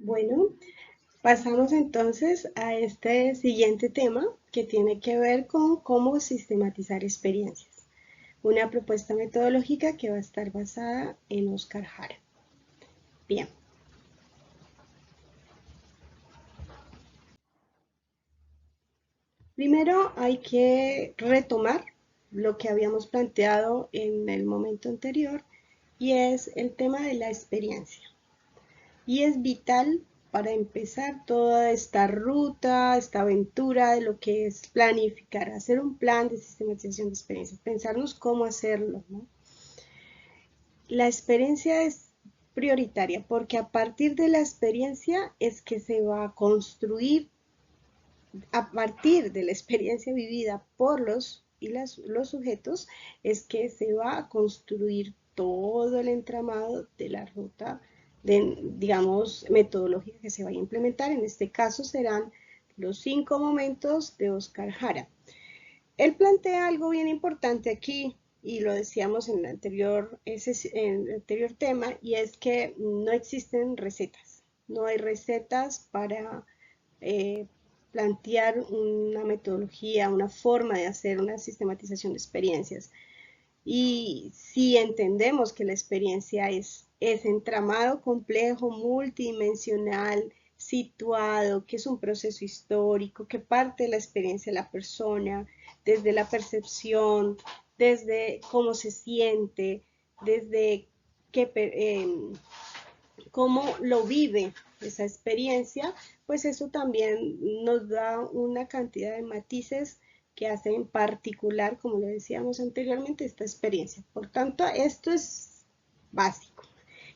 Bueno, pasamos entonces a este siguiente tema que tiene que ver con cómo sistematizar experiencias. Una propuesta metodológica que va a estar basada en Oscar Jara. Bien, primero hay que retomar lo que habíamos planteado en el momento anterior y es el tema de la experiencia. Y es vital para empezar toda esta ruta, esta aventura de lo que es planificar, hacer un plan de sistematización de experiencias, pensarnos cómo hacerlo, ¿no? La experiencia es prioritaria porque a partir de la experiencia es que se va a construir, a partir de la experiencia vivida por los sujetos, es que se va a construir todo el entramado de la ruta de, digamos, metodológica que se va a implementar. En este caso serán los 5 momentos de Oscar Jara. Él plantea algo bien importante aquí, y lo decíamos en el anterior tema, y es que no existen recetas. No hay recetas para eh, plantear una metodología, una forma de hacer una sistematización de experiencias. Y si entendemos que la experiencia es entramado complejo, multidimensional, situado, que es un proceso histórico, que parte de la experiencia de la persona, desde la percepción, desde cómo se siente, desde qué, cómo lo vive esa experiencia, pues eso también nos da una cantidad de matices que hacen particular, como lo decíamos anteriormente, esta experiencia. Por tanto, esto es básico,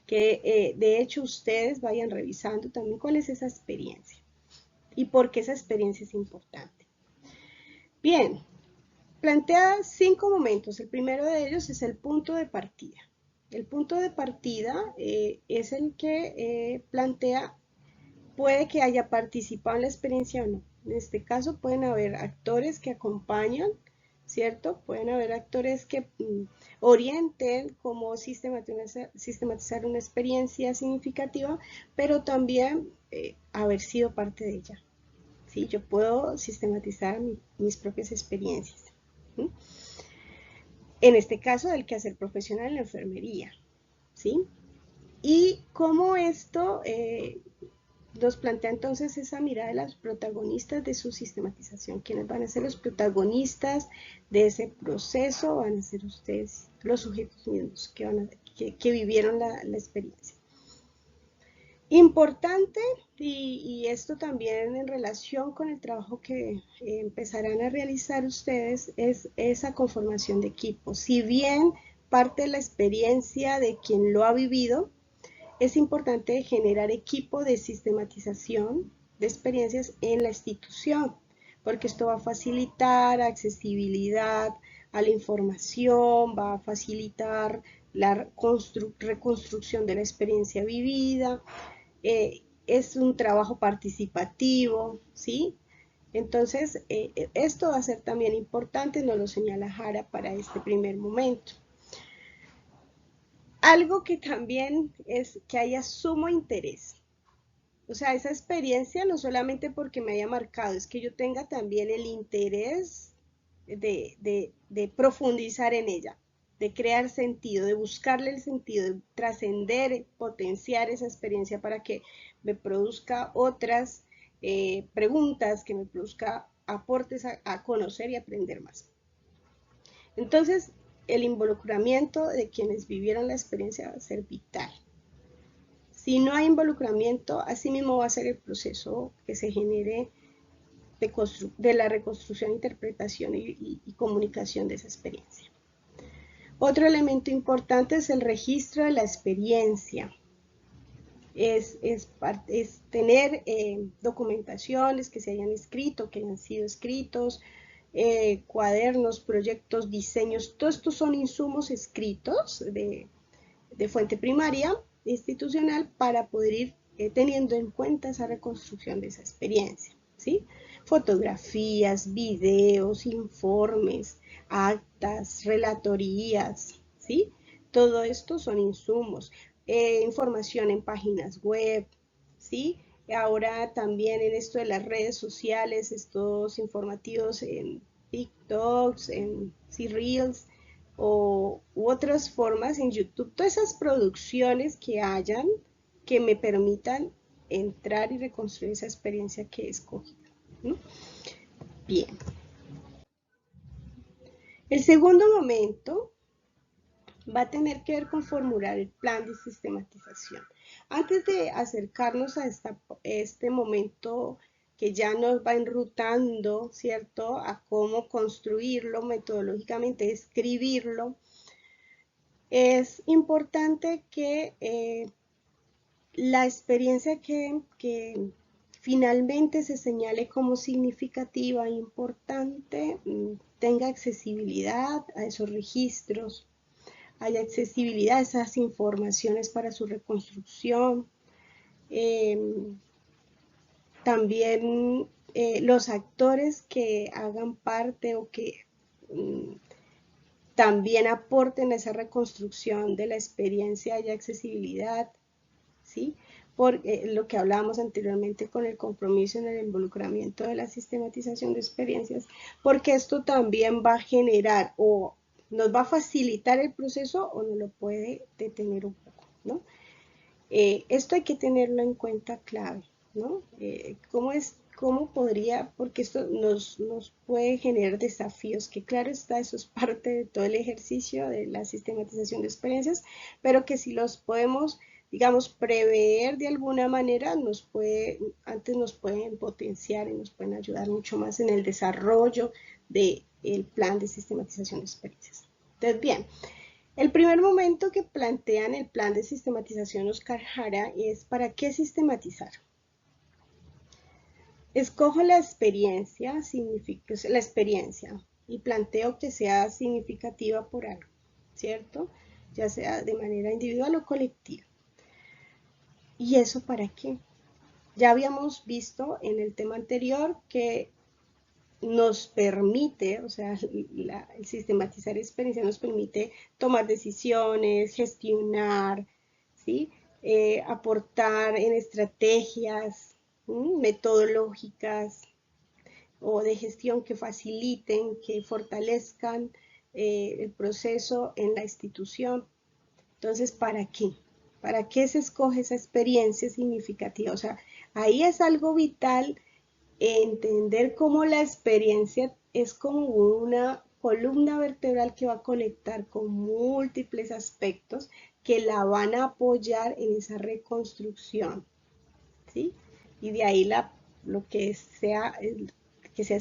que de hecho ustedes vayan revisando también cuál es esa experiencia y por qué esa experiencia es importante. Bien, plantea 5 momentos. El primero de ellos es el punto de partida. El punto de partida es el que plantea, puede que haya participado en la experiencia o no. En este caso pueden haber actores que acompañan, ¿cierto? Pueden haber actores que orienten cómo sistematizar una experiencia significativa, pero también haber sido parte de ella. ¿Sí? Yo puedo sistematizar mis propias experiencias. ¿Sí? En este caso, del quehacer profesional en la enfermería. ¿Sí? Y cómo esto nos plantea entonces esa mirada de las protagonistas de su sistematización. ¿Quiénes van a ser los protagonistas de ese proceso? Van a ser ustedes, los sujetos mismos que vivieron la experiencia. Importante, y esto también en relación con el trabajo que empezarán a realizar ustedes, es esa conformación de equipo. Si bien parte de la experiencia de quien lo ha vivido, es importante generar equipo de sistematización de experiencias en la institución, porque esto va a facilitar accesibilidad a la información, va a facilitar la reconstrucción de la experiencia vivida, es un trabajo participativo, ¿sí? Entonces, esto va a ser también importante, nos lo señala Jara para este primer momento. Algo que también es que haya sumo interés. O sea, esa experiencia no solamente porque me haya marcado, es que yo tenga también el interés de profundizar en ella, de crear sentido, de buscarle el sentido, de trascender, potenciar esa experiencia para que me produzca otras preguntas, que me produzca aportes a conocer y aprender más. Entonces, el involucramiento de quienes vivieron la experiencia va a ser vital. Si no hay involucramiento, así mismo va a ser el proceso que se genere de la reconstrucción, interpretación y comunicación de esa experiencia. Otro elemento importante es el registro de la experiencia. Es tener documentaciones que se hayan escrito, que hayan sido escritos, cuadernos, proyectos, diseños, todos estos son insumos escritos de fuente primaria institucional para poder ir teniendo en cuenta esa reconstrucción de esa experiencia, ¿sí? Fotografías, videos, informes, actas, relatorías, ¿sí? Todo esto son insumos, información en páginas web, ¿sí? Ahora también en esto de las redes sociales, estos informativos en TikToks, en C-Reels u otras formas en YouTube, todas esas producciones que hayan que me permitan entrar y reconstruir esa experiencia que he escogido, ¿no? Bien. El segundo momento va a tener que ver con formular el plan de sistematización. Antes de acercarnos a este momento que ya nos va enrutando, ¿cierto?, a cómo construirlo metodológicamente, escribirlo, es importante que la experiencia que finalmente se señale como significativa e importante tenga accesibilidad a esos registros, haya accesibilidad a esas informaciones para su reconstrucción. Eh, También los actores que hagan parte o que también aporten a esa reconstrucción de la experiencia y accesibilidad, ¿sí? Por lo que hablábamos anteriormente con el compromiso en el involucramiento de la sistematización de experiencias, porque esto también va a generar o nos va a facilitar el proceso o nos lo puede detener un poco, ¿no? Esto hay que tenerlo en cuenta clave, ¿no? ¿Cómo podría? Porque esto nos puede generar desafíos, que claro está, eso es parte de todo el ejercicio de la sistematización de experiencias, pero que si los podemos, digamos, prever de alguna manera, antes nos pueden potenciar y nos pueden ayudar mucho más en el desarrollo del plan de sistematización de experiencias. Entonces, bien, el primer momento que plantean el plan de sistematización Oscar Jara es ¿para qué sistematizar? Escojo la experiencia y planteo que sea significativa por algo, ¿cierto? Ya sea de manera individual o colectiva. ¿Y eso para qué? Ya habíamos visto en el tema anterior que nos permite, o sea, el sistematizar experiencia nos permite tomar decisiones, gestionar, ¿sí? Aportar en estrategias metodológicas o de gestión que faciliten, que fortalezcan el proceso en la institución. Entonces, ¿para qué? ¿Para qué se escoge esa experiencia significativa? O sea, ahí es algo vital entender cómo la experiencia es como una columna vertebral que va a conectar con múltiples aspectos que la van a apoyar en esa reconstrucción, ¿sí? Y de ahí lo que sea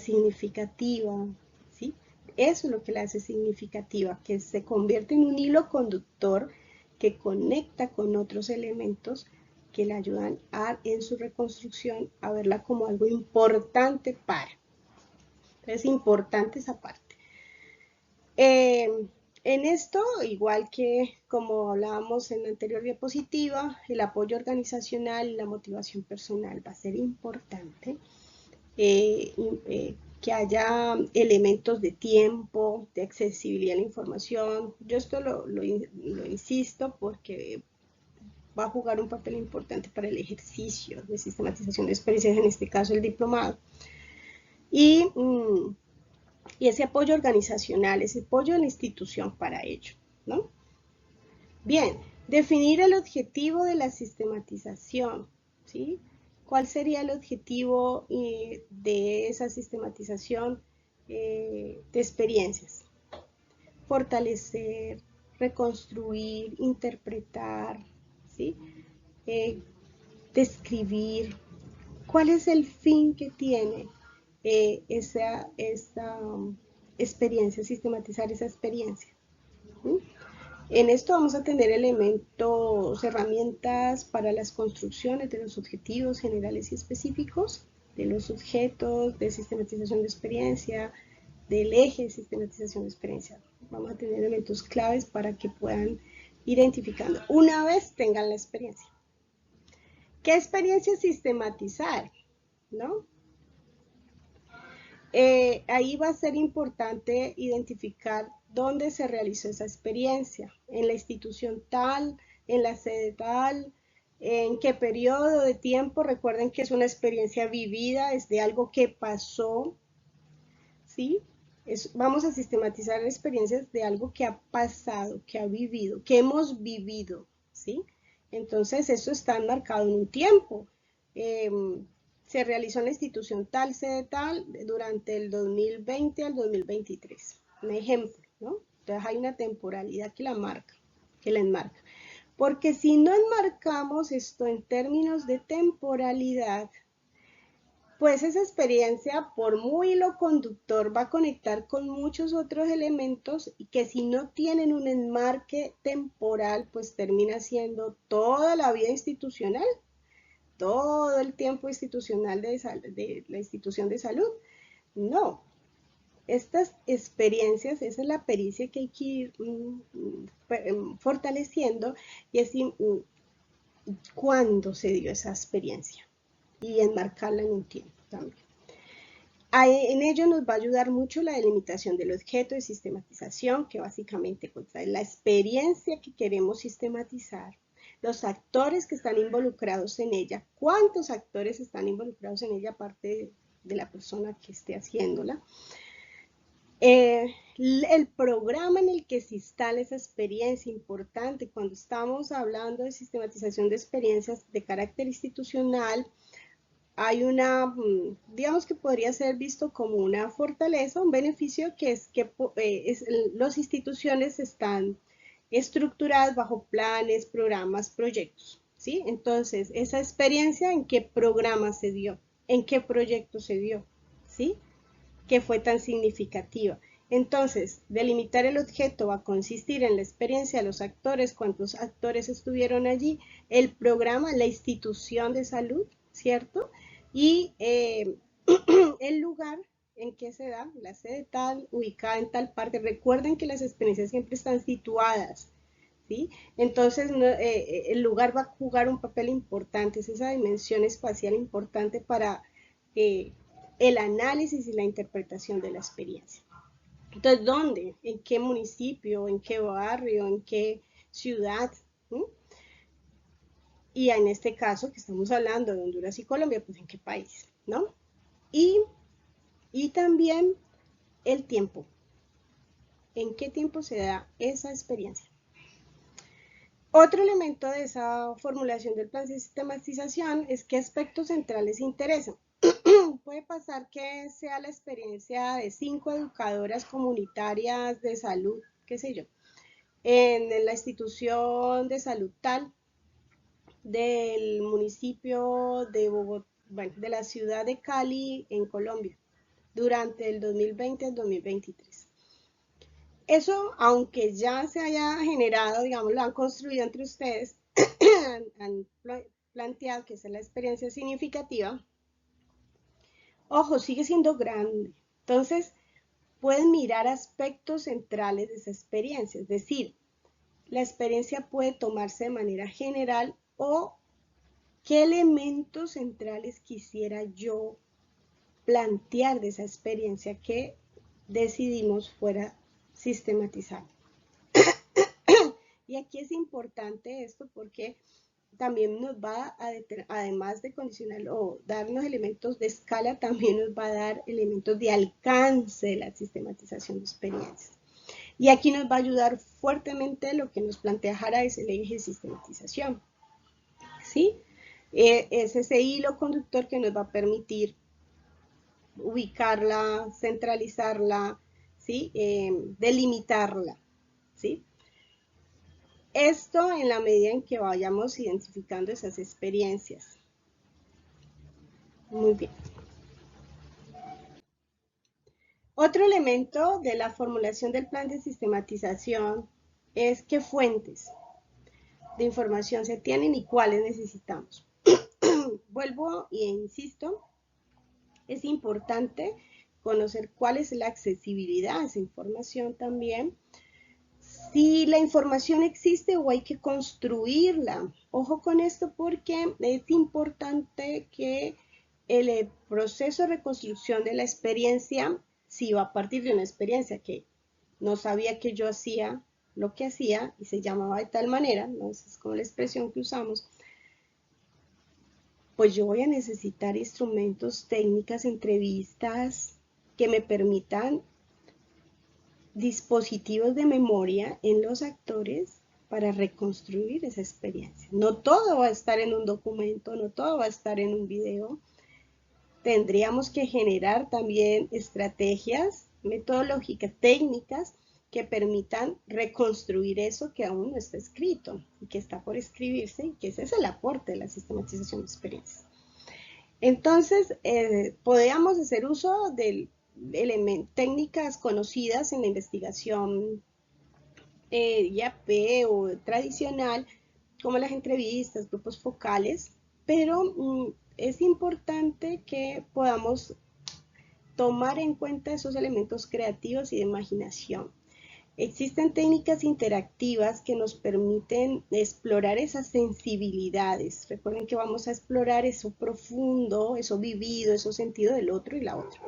significativa, ¿sí? Eso es lo que la hace significativa, que se convierte en un hilo conductor que conecta con otros elementos que le ayudan en su reconstrucción a verla como algo importante para. Entonces, importante esa parte. Eh, en esto, igual que como hablábamos en la anterior diapositiva, el apoyo organizacional y la motivación personal va a ser importante. Que haya elementos de tiempo, de accesibilidad a la información. Yo esto lo insisto porque va a jugar un papel importante para el ejercicio de sistematización de experiencias, en este caso el diplomado. Y, y ese apoyo organizacional, ese apoyo de la institución para ello, ¿no? Bien, definir el objetivo de la sistematización, ¿sí? ¿Cuál sería el objetivo de esa sistematización de experiencias? Fortalecer, reconstruir, interpretar, ¿sí? Eh, describir. ¿Cuál es el fin que tiene esa experiencia, sistematizar esa experiencia? ¿Sí? En esto vamos a tener elementos, herramientas para las construcciones de los objetivos generales y específicos, de los objetos de sistematización de experiencia, del eje de sistematización de experiencia. Vamos a tener elementos claves para que puedan identificando una vez tengan la experiencia. ¿Qué experiencia sistematizar? ¿No? Ahí va a ser importante identificar dónde se realizó esa experiencia, en la institución tal, en la sede tal, ¿En qué periodo de tiempo? Recuerden que es una experiencia vivida, es de algo que pasó, ¿sí? Vamos a sistematizar experiencias de algo que ha pasado, que ha vivido, que hemos vivido, ¿sí? Entonces, eso está enmarcado en un tiempo. Se realizó en la institución tal, sede tal, durante el 2020 al 2023. Un ejemplo, ¿no? Entonces, hay una temporalidad que la enmarca. Porque si no enmarcamos esto en términos de temporalidad, pues esa experiencia, por muy hilo conductor, va a conectar con muchos otros elementos y que si no tienen un enmarque temporal, pues termina siendo toda la vida institucional, todo el tiempo institucional de la institución de salud. No, estas experiencias, esa es la pericia que hay que ir fortaleciendo y es cuándo se dio esa experiencia y enmarcarla en un tiempo también. En ello nos va a ayudar mucho la delimitación del objeto de sistematización, que básicamente contrae la experiencia que queremos sistematizar, los actores que están involucrados en ella, cuántos actores están involucrados en ella aparte de la persona que esté haciéndola, el programa en el que se instala esa experiencia importante cuando estamos hablando de sistematización de experiencias de carácter institucional, hay una, digamos que podría ser visto como una fortaleza, un beneficio que es que las instituciones están estructuradas bajo planes, programas, proyectos, ¿sí? Entonces, esa experiencia, ¿en qué programa se dio? ¿En qué proyecto se dio? ¿Sí? ¿Qué fue tan significativa? Entonces, delimitar el objeto va a consistir en la experiencia de los actores, cuántos actores estuvieron allí, el programa, la institución de salud, ¿cierto? Y el lugar en que se da, la sede tal, ubicada en tal parte. Recuerden que las experiencias siempre están situadas, ¿sí? Entonces, el lugar va a jugar un papel importante, es esa dimensión espacial importante para eh, el análisis y la interpretación de la experiencia. Entonces, ¿dónde? ¿En qué municipio? ¿En qué barrio? ¿En qué ciudad? ¿Mm? Y en este caso, que estamos hablando de Honduras y Colombia, pues ¿en qué país? ¿No? Y, y también el tiempo. ¿En qué tiempo se da esa experiencia? Otro elemento de esa formulación del plan de sistematización es qué aspectos centrales interesan. Puede pasar que sea la experiencia de 5 educadoras comunitarias de salud, qué sé yo, en la institución de salud tal del municipio de Bogotá, bueno, de la ciudad de Cali en Colombia, durante el 2020 al 2023. Eso, aunque ya se haya generado, digamos, lo han construido entre ustedes, han planteado que esa es la experiencia significativa, ojo, sigue siendo grande. Entonces, pueden mirar aspectos centrales de esa experiencia, es decir, la experiencia puede tomarse de manera general o qué elementos centrales quisiera yo plantear de esa experiencia que decidimos fuera sistematizada. Y aquí es importante esto porque también nos va a, además de condicionar o darnos elementos de escala, también nos va a dar elementos de alcance de la sistematización de experiencias. Y aquí nos va a ayudar fuertemente lo que nos plantea Jara, es el eje de sistematización. ¿Sí? Es ese hilo conductor que nos va a permitir ubicarla, centralizarla, ¿sí? Delimitarla. ¿Sí? Esto en la medida en que vayamos identificando esas experiencias. Muy bien. Otro elemento de la formulación del plan de sistematización es qué fuentes de información se tienen y cuáles necesitamos. Vuelvo e insisto, es importante conocer cuál es la accesibilidad a esa información también, si la información existe o hay que construirla. Ojo con esto porque es importante que el proceso de reconstrucción de la experiencia, si va a partir de una experiencia que no sabía que yo hacía lo que hacía y se llamaba de tal manera, ¿no? Esa es como la expresión que usamos, pues yo voy a necesitar instrumentos, técnicas, entrevistas que me permitan dispositivos de memoria en los actores para reconstruir esa experiencia. No todo va a estar en un documento, no todo va a estar en un video. Tendríamos que generar también estrategias metodológicas, técnicas que permitan reconstruir eso que aún no está escrito y que está por escribirse, y que ese es el aporte de la sistematización de experiencias. Entonces, podríamos hacer uso de técnicas conocidas en la investigación IAP o tradicional, como las entrevistas, grupos focales, pero es importante que podamos tomar en cuenta esos elementos creativos y de imaginación. Existen técnicas interactivas que nos permiten explorar esas sensibilidades. Recuerden que vamos a explorar eso profundo, eso vivido, eso sentido del otro y la otra.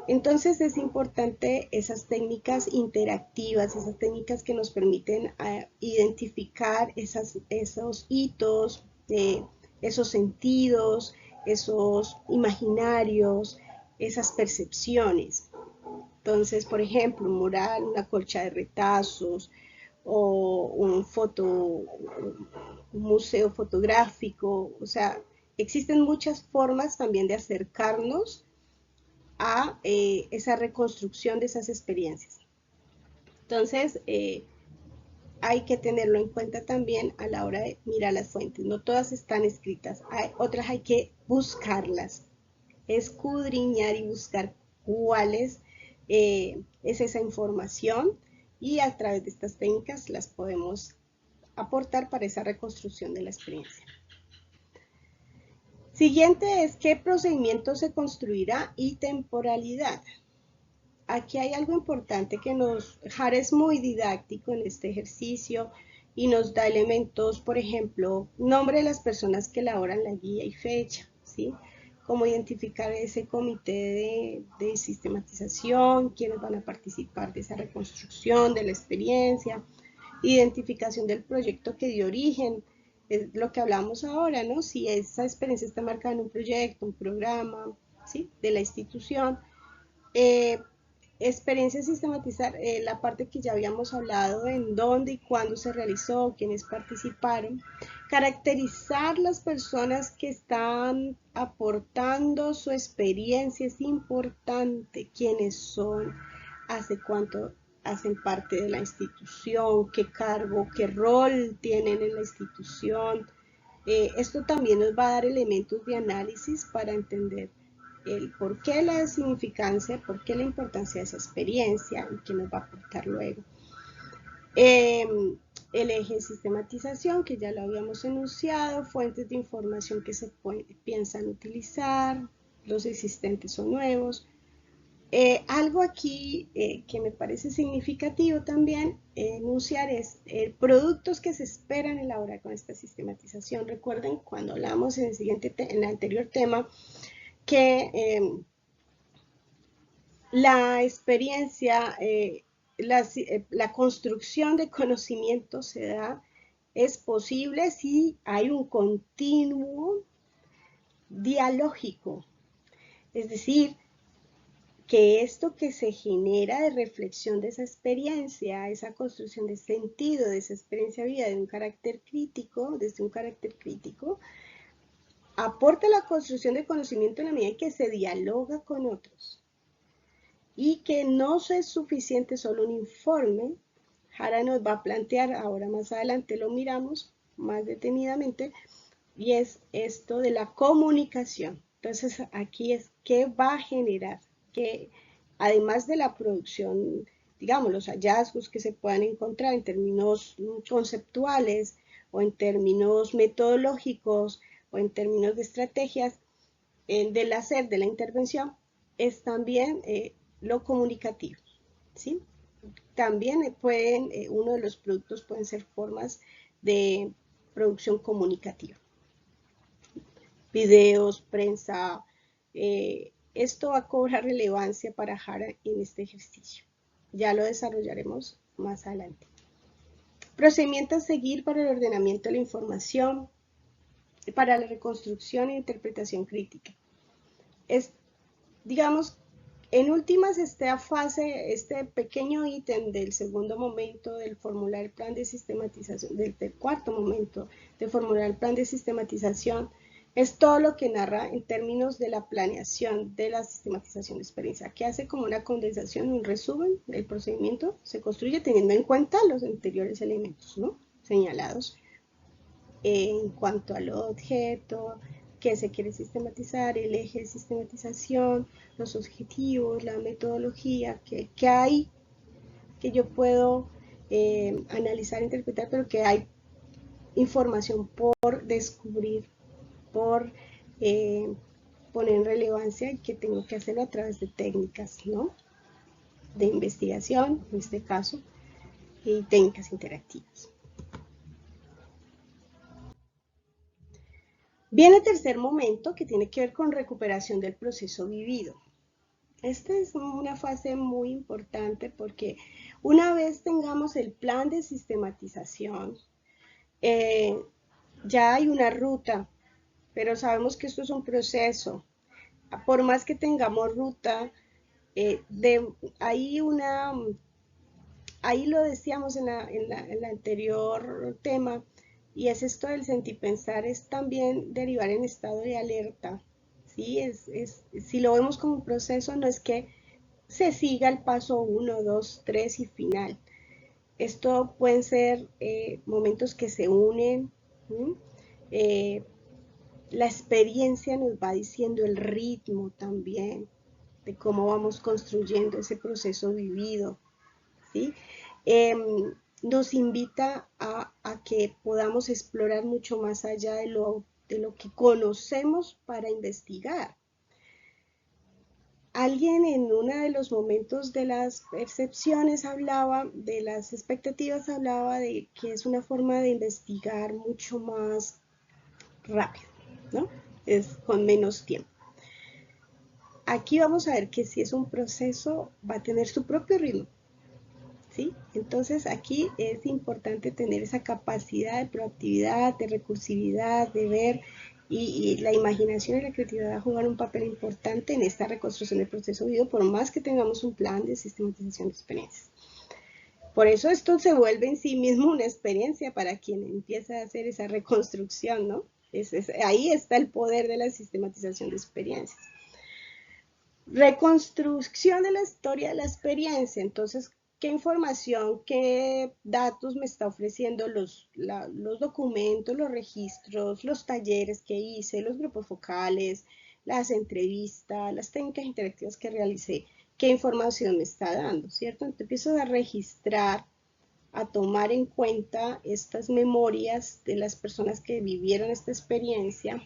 Entonces es importante esas técnicas interactivas, esas técnicas que nos permiten identificar esos hitos, esos sentidos, esos imaginarios, esas percepciones. Entonces, por ejemplo, un mural, una colcha de retazos o un museo fotográfico, o sea, existen muchas formas también de acercarnos a esa reconstrucción de esas experiencias. Entonces, hay que tenerlo en cuenta también a la hora de mirar las fuentes. No todas están escritas, otras hay que buscarlas, escudriñar y buscar cuáles es esa información, y a través de estas técnicas las podemos aportar para esa reconstrucción de la experiencia. Siguiente es qué procedimiento se construirá y temporalidad. Aquí hay algo importante que Jara es muy didáctico en este ejercicio y nos da elementos, por ejemplo, nombre de las personas que elaboran la guía y fecha, ¿sí? Cómo identificar ese comité de sistematización, quiénes van a participar de esa reconstrucción de la experiencia, identificación del proyecto que dio origen, es lo que hablamos ahora, ¿no? Si esa experiencia está marcada en un proyecto, un programa, ¿sí? De la institución. Experiencia sistematizar, la parte que ya habíamos hablado, en dónde y cuándo se realizó, quiénes participaron, caracterizar las personas que están aportando su experiencia, es importante, quiénes son, hace cuánto hacen parte de la institución, qué cargo, qué rol tienen en la institución. Esto también nos va a dar elementos de análisis para entender el por qué la significancia, por qué la importancia de esa experiencia y qué nos va a aportar luego. El eje de sistematización, que ya lo habíamos enunciado, fuentes de información que se piensan utilizar, los existentes o nuevos. Algo aquí que me parece significativo también enunciar es productos que se esperan elaborar con esta sistematización. Recuerden cuando hablamos en el anterior tema que la experiencia, la construcción de conocimiento es posible si hay un continuo dialógico. Es decir, que esto que se genera de reflexión de esa experiencia, esa construcción de sentido de esa experiencia vivida de un carácter crítico, desde un carácter crítico, aporta la construcción de conocimiento en la medida en que se dialoga con otros. Y que no es suficiente solo un informe. Jara nos va a plantear, ahora más adelante lo miramos más detenidamente, y es esto de la comunicación. Entonces aquí es qué va a generar, que además de la producción, digamos, los hallazgos que se puedan encontrar en términos conceptuales o en términos metodológicos o en términos de estrategias del hacer, de la intervención, es también lo comunicativo, ¿sí? También uno de los productos pueden ser formas de producción comunicativa. Videos, prensa, esto va a cobrar relevancia para Jara en este ejercicio. Ya lo desarrollaremos más adelante. Procedimiento a seguir para el ordenamiento de la información. para la reconstrucción e interpretación crítica. Es, digamos, en últimas, esta fase, este pequeño ítem del segundo momento del formular el plan de sistematización, del cuarto momento de formular el plan de sistematización, es todo lo que narra en términos de la planeación de la sistematización de experiencia, que hace como una condensación, un resumen del procedimiento, se construye teniendo en cuenta los anteriores elementos, ¿no?, señalados en cuanto al objeto, que se quiere sistematizar, el eje de sistematización, los objetivos, la metodología, que hay, que yo puedo analizar, interpretar, pero que hay información por descubrir, por poner en relevancia y que tengo que hacerlo a través de técnicas, ¿no?, de investigación, en este caso, y técnicas interactivas. Viene el tercer momento, que tiene que ver con recuperación del proceso vivido. Esta es una fase muy importante porque una vez tengamos el plan de sistematización, ya hay una ruta, pero sabemos que esto es un proceso. Por más que tengamos ruta, ahí lo decíamos en el anterior tema, y es esto del sentipensar, es también derivar en estado de alerta, ¿sí? Si lo vemos como un proceso, no es que se siga el paso 1, 2, 3 y final. Esto pueden ser momentos que se unen, la experiencia nos va diciendo el ritmo también de cómo vamos construyendo ese proceso vivido, ¿sí? Nos invita a que podamos explorar mucho más allá de lo que conocemos para investigar. Alguien en uno de los momentos de las percepciones hablaba, de las expectativas, hablaba de que es una forma de investigar mucho más rápido, ¿no? Es con menos tiempo. Aquí vamos a ver que si es un proceso, va a tener su propio ritmo, ¿sí? Entonces aquí es importante tener esa capacidad de proactividad, de recursividad, de ver, y la imaginación y la creatividad van a jugar un papel importante en esta reconstrucción del proceso vivido, por más que tengamos un plan de sistematización de experiencias. Por eso esto se vuelve en sí mismo una experiencia para quien empieza a hacer esa reconstrucción, ¿no? Ahí está el poder de la sistematización de experiencias. Reconstrucción de la historia de la experiencia. Entonces, ¿qué información, qué datos me está ofreciendo los documentos, los registros, los talleres que hice, los grupos focales, las entrevistas, las técnicas interactivas que realicé? ¿Qué información me está dando, cierto? Entonces empiezo a registrar, a tomar en cuenta estas memorias de las personas que vivieron esta experiencia.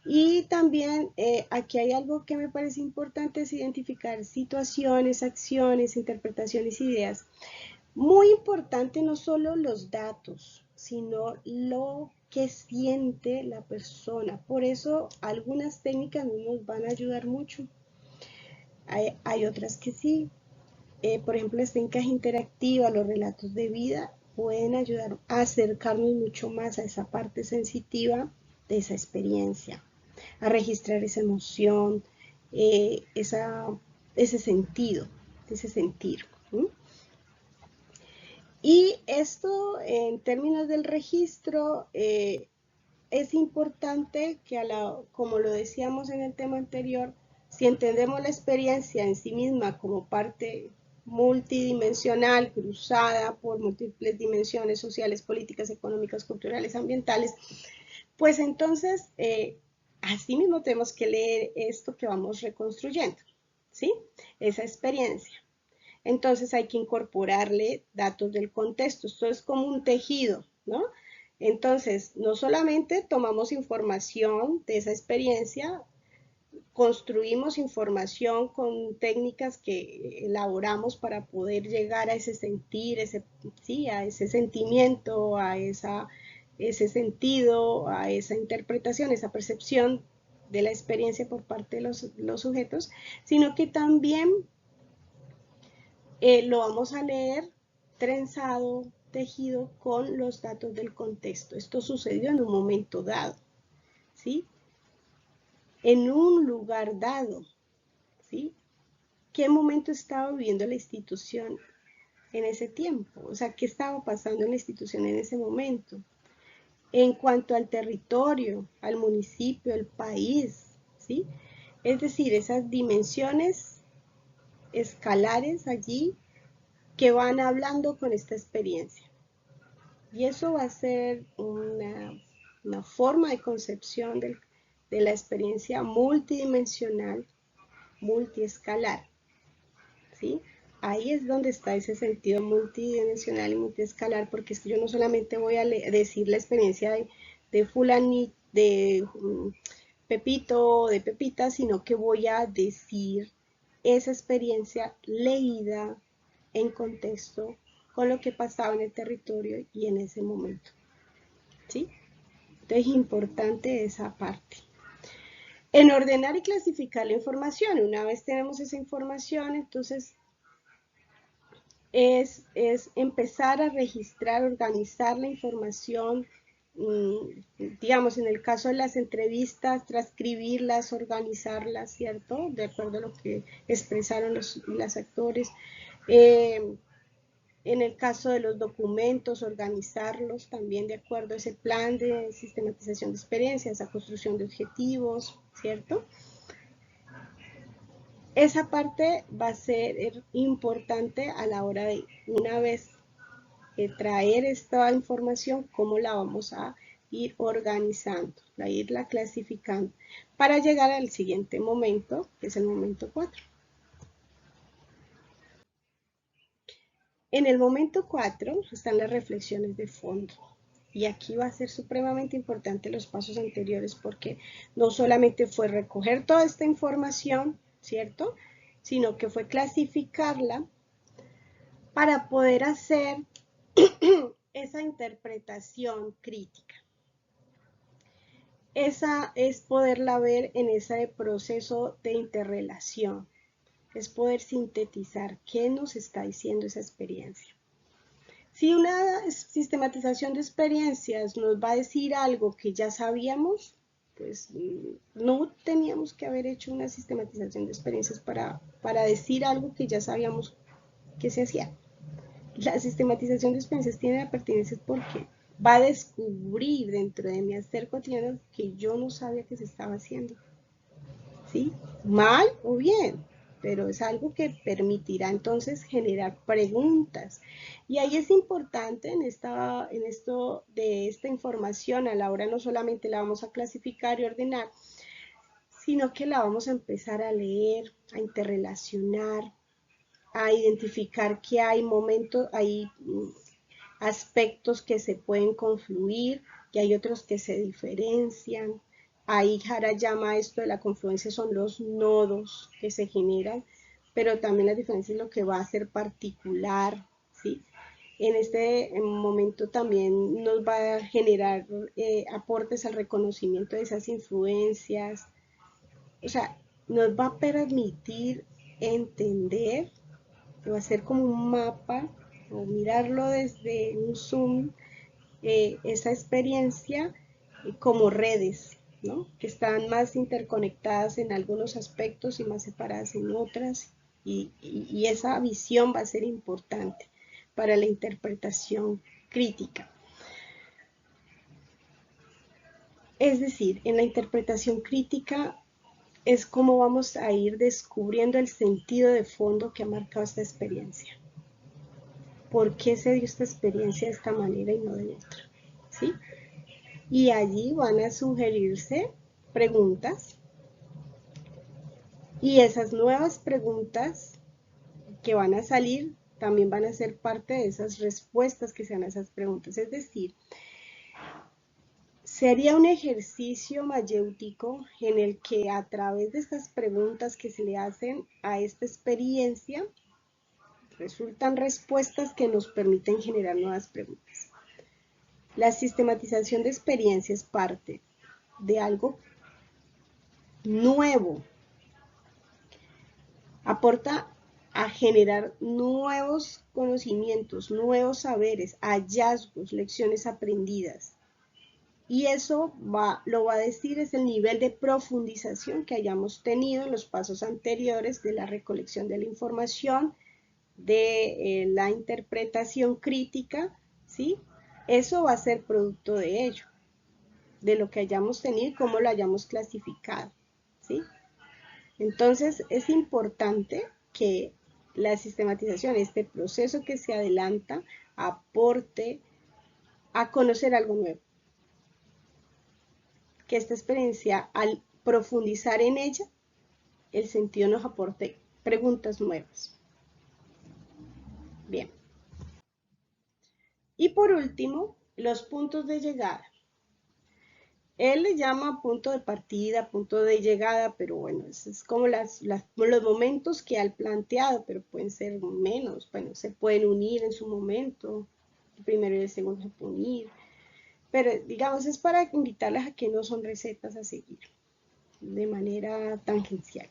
Y también aquí hay algo que me parece importante, es identificar situaciones, acciones, interpretaciones, ideas. Muy importante no solo los datos, sino lo que siente la persona. Por eso algunas técnicas no nos van a ayudar mucho. Hay otras que sí. Por ejemplo, las técnicas interactivas, los relatos de vida, pueden ayudar a acercarnos mucho más a esa parte sensitiva de esa experiencia, a registrar esa emoción, ese sentido, ese sentir. ¿Sí? Y esto, en términos del registro, es importante que, como lo decíamos en el tema anterior, si entendemos la experiencia en sí misma como parte multidimensional, cruzada por múltiples dimensiones sociales, políticas, económicas, culturales, ambientales, pues entonces así mismo tenemos que leer esto que vamos reconstruyendo, ¿sí? Esa experiencia. Entonces hay que incorporarle datos del contexto. Esto es como un tejido, ¿no? Entonces, no solamente tomamos información de esa experiencia, construimos información con técnicas que elaboramos para poder llegar a ese sentir, sí, a ese sentimiento, a ese sentido, a esa interpretación, esa percepción de la experiencia por parte de los sujetos, sino que también lo vamos a leer trenzado, tejido con los datos del contexto. Esto sucedió en un momento dado, ¿sí? En un lugar dado, ¿sí? ¿Qué momento estaba viviendo la institución en ese tiempo? O sea, ¿qué estaba pasando en la institución en ese momento? En cuanto al territorio, al municipio, al país, ¿sí? Es decir, esas dimensiones escalares allí que van hablando con esta experiencia. Y eso va a ser una forma de concepción de la experiencia multidimensional, multiescalar, ¿sí? Ahí es donde está ese sentido multidimensional y multiescalar, porque es que yo no solamente voy a decir la experiencia de fulanito, de Pepito, de Pepita, sino que voy a decir esa experiencia leída en contexto con lo que pasaba en el territorio y en ese momento, ¿sí? Entonces es importante esa parte. En ordenar y clasificar la información, una vez tenemos esa información, entonces es empezar a registrar, organizar la información, digamos, en el caso de las entrevistas, transcribirlas, organizarlas, ¿cierto? De acuerdo a lo que expresaron los actores. En el caso de los documentos, organizarlos también de acuerdo a ese plan de sistematización de experiencias, a construcción de objetivos, ¿cierto? Esa parte va a ser importante a la hora de, una vez traer esta información, cómo la vamos a ir organizando, a irla clasificando, para llegar al siguiente momento, que es el momento 4. En el momento 4 están las reflexiones de fondo. Y aquí va a ser supremamente importante los pasos anteriores porque no solamente fue recoger toda esta información, ¿cierto? Sino que fue clasificarla para poder hacer esa interpretación crítica. Esa es poderla ver en ese proceso de interrelación, es poder sintetizar qué nos está diciendo esa experiencia. Si una sistematización de experiencias nos va a decir algo que ya sabíamos, pues no teníamos que haber hecho una sistematización de experiencias para decir algo que ya sabíamos que se hacía. La sistematización de experiencias tiene la pertinencia porque va a descubrir dentro de mi hacer cotidiano que yo no sabía que se estaba haciendo. ¿Sí? Mal o bien, pero es algo que permitirá entonces generar preguntas. Y ahí es importante en esto de esta información, a la hora no solamente la vamos a clasificar y ordenar, sino que la vamos a empezar a leer, a interrelacionar, a identificar que hay momentos, hay aspectos que se pueden confluir y hay otros que se diferencian. Ahí Jara llama esto de la confluencia, son los nodos que se generan, pero también la diferencia es lo que va a ser particular, ¿sí? En este momento también nos va a generar aportes al reconocimiento de esas influencias, o sea, nos va a permitir entender, va a ser como un mapa o mirarlo desde un zoom, esa experiencia como redes, ¿no? Que están más interconectadas en algunos aspectos y más separadas en otras, y esa visión va a ser importante para la interpretación crítica. Es decir, en la interpretación crítica es como vamos a ir descubriendo el sentido de fondo que ha marcado esta experiencia. ¿Por qué se dio esta experiencia de esta manera y no de otra? ¿Sí? Y allí van a sugerirse preguntas y esas nuevas preguntas que van a salir también van a ser parte de esas respuestas que sean a esas preguntas. Es decir, sería un ejercicio mayéutico en el que a través de estas preguntas que se le hacen a esta experiencia resultan respuestas que nos permiten generar nuevas preguntas. La sistematización de experiencias parte de algo nuevo, aporta a generar nuevos conocimientos, nuevos saberes, hallazgos, lecciones aprendidas. Y eso lo va a decir es el nivel de profundización que hayamos tenido en los pasos anteriores de la recolección de la información, de la interpretación crítica, ¿sí? Eso va a ser producto de ello, de lo que hayamos tenido y cómo lo hayamos clasificado, ¿sí? Entonces es importante que la sistematización, este proceso que se adelanta, aporte a conocer algo nuevo, que esta experiencia, al profundizar en ella, el sentido nos aporte preguntas nuevas. Bien. Y por último, los puntos de llegada. Él le llama punto de partida, punto de llegada, pero bueno, es como los momentos que ha planteado, pero pueden ser menos, bueno, se pueden unir en su momento, el primero y el segundo se pueden unir, pero digamos es para invitarles a que no son recetas a seguir de manera tangencial.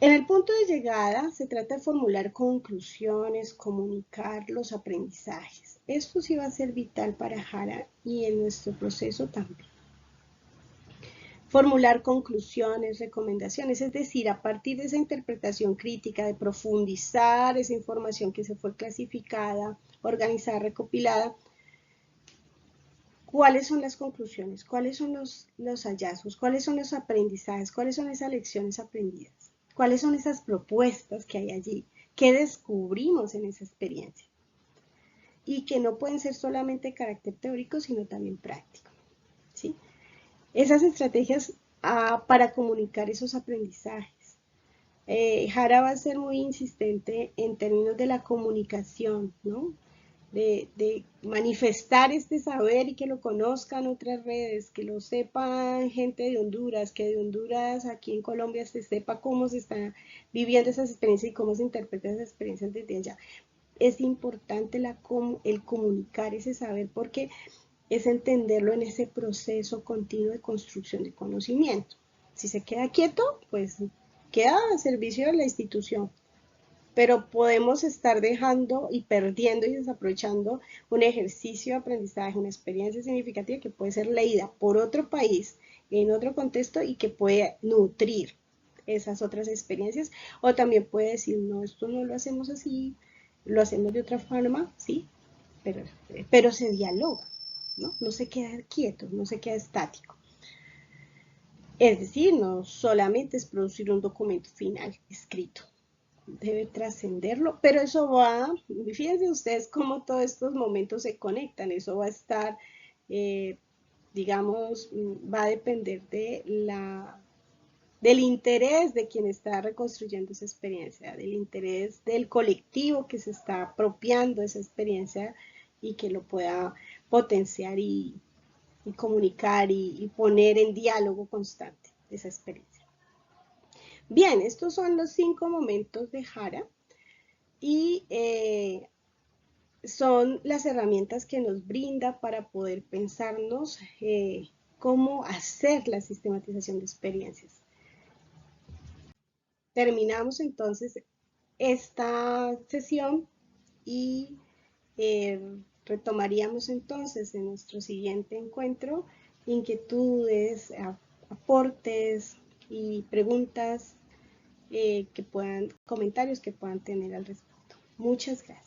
En el punto de llegada se trata de formular conclusiones, comunicar los aprendizajes. Esto sí va a ser vital para Jara y en nuestro proceso también. Formular conclusiones, recomendaciones, es decir, a partir de esa interpretación crítica, de profundizar esa información que se fue clasificada, organizada, recopilada, ¿cuáles son las conclusiones? ¿Cuáles son los hallazgos? ¿Cuáles son los aprendizajes? ¿Cuáles son esas lecciones aprendidas? ¿Cuáles son esas propuestas que hay allí? ¿Qué descubrimos en esa experiencia? Y que no pueden ser solamente de carácter teórico, sino también práctico, ¿sí? Esas estrategias para comunicar esos aprendizajes. Jara va a ser muy insistente en términos de la comunicación, ¿no? De manifestar este saber y que lo conozcan otras redes, que lo sepan gente de Honduras, que de Honduras aquí en Colombia se sepa cómo se están viviendo esas experiencias y cómo se interpretan esas experiencias desde allá. Es importante el comunicar ese saber porque es entenderlo en ese proceso continuo de construcción de conocimiento. Si se queda quieto, pues queda a servicio de la institución, pero podemos estar dejando y perdiendo y desaprovechando un ejercicio de aprendizaje, una experiencia significativa que puede ser leída por otro país, en otro contexto y que puede nutrir esas otras experiencias, o también puede decir, no, esto no lo hacemos así, lo hacemos de otra forma, sí, pero se dialoga, ¿no? No se queda quieto, no se queda estático. Es decir, no solamente es producir un documento final escrito, debe trascenderlo, pero eso va, fíjense ustedes cómo todos estos momentos se conectan, eso va a estar, digamos, va a depender del interés de quien está reconstruyendo esa experiencia, del interés del colectivo que se está apropiando esa experiencia y que lo pueda potenciar y comunicar y poner en diálogo constante esa experiencia. Bien, estos son los 5 momentos de Jara y son las herramientas que nos brinda para poder pensarnos cómo hacer la sistematización de experiencias. Terminamos entonces esta sesión y eh, retomaríamos entonces en nuestro siguiente encuentro inquietudes, aportes y preguntas comentarios que puedan tener al respecto. Muchas gracias.